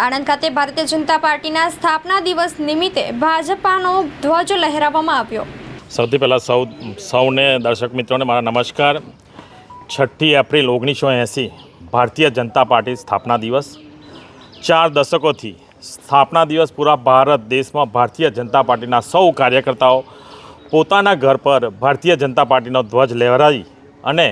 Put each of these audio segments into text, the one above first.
આણંદ ખાતે ભારતીય જનતા પાર્ટીના સ્થાપના દિવસ નિમિત્તે ભાજપાનો ધ્વજ લહેરાવવામાં આવ્યો। સૌથી પહેલાં સૌને દર્શક મિત્રોને મારા નમસ્કાર। 6 એપ્રિલ 1980 ભારતીય જનતા પાર્ટી સ્થાપના દિવસ। 4 દશકોથી સ્થાપના દિવસ પૂરા ભારત દેશમાં ભારતીય જનતા પાર્ટીના સૌ કાર્યકર્તાઓ પોતાના ઘર પર ભારતીય જનતા પાર્ટીનો ધ્વજ લહેરાવી અને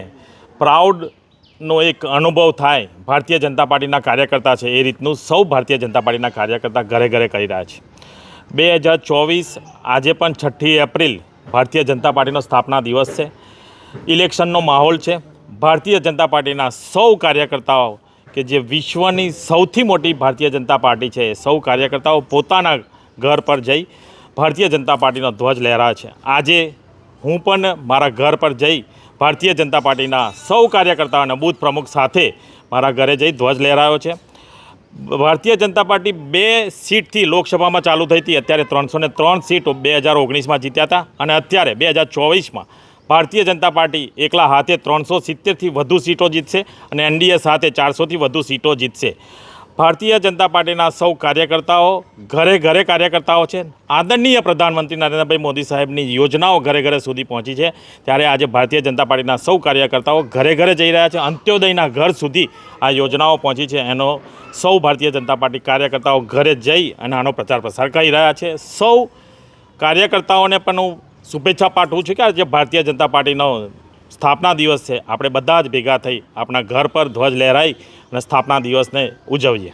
પ્રાઉડનો એક અનુભવ થાય ભારતીય જનતા પાર્ટીના કાર્યકર્તા છે એ રીતનું સૌ ભારતીય જનતા પાર્ટીના કાર્યકર્તા ઘરે ઘરે કરી રહ્યા છે। 2024 આજે પણ 6 એપ્રિલ ભારતીય જનતા પાર્ટીનો સ્થાપના દિવસ છે। ઇલેક્શનનો માહોલ છે। ભારતીય જનતા પાર્ટીના સૌ કાર્યકર્તાઓ કે જે વિશ્વની સૌથી મોટી ભારતીય જનતા પાર્ટી છે સૌ કાર્યકર્તાઓ પોતાના ઘર પર જઈ ભારતીય જનતા પાર્ટીનો ધ્વજ લહેરાવે છે। આજે હું પણ મારા ઘર પર જઈ ભારતીય જનતા પાર્ટીના સૌ કાર્યકર્તાઓના બૂથ પ્રમુખ સાથે મારા ઘરે જઈ ધ્વજ લહેરાવ્યો છે। ભારતીય જનતા પાર્ટી 2 સીટથી લોકસભામાં ચાલુ થઈ હતી, અત્યારે 303 સીટો 2019માં જીત્યા હતા અને અત્યારે 2024માં ભારતીય જનતા પાર્ટી એકલા હાથે 370થી વધુ સીટો જીતશે અને એનડીએ સાથે 400થી વધુ સીટો જીતશે। ભારતીય જનતા પાર્ટીના સૌ કાર્યકર્તાઓ ઘરે ઘરે કાર્યકર્તાઓ છે। આદરણીય પ્રધાનમંત્રી નરેન્દ્રભાઈ મોદી સાહેબની યોજનાઓ ઘરે ઘરે સુધી પહોંચી છે, ત્યારે આજે ભારતીય જનતા પાર્ટીના સૌ કાર્યકર્તાઓ ઘરે ઘરે જઈ રહ્યા છે। અંત્યોદયના ઘર સુધી આ યોજનાઓ પહોંચી છે, એનો સૌ ભારતીય જનતા પાર્ટી કાર્યકર્તાઓ ઘરે જઈ અને આનો પ્રચાર પ્રસાર કરી રહ્યા છે। સૌ કાર્યકર્તાઓને પણ હું શુભેચ્છા પાઠવું છું કે આજે ભારતીય જનતા પાર્ટીનો સ્થાપના દિવસ છે, આપણે બધા જ ભેગા થઈ આપણા ઘર પર ધ્વજ લહેરાઈ અને સ્થાપના દિવસને ઉજવીએ।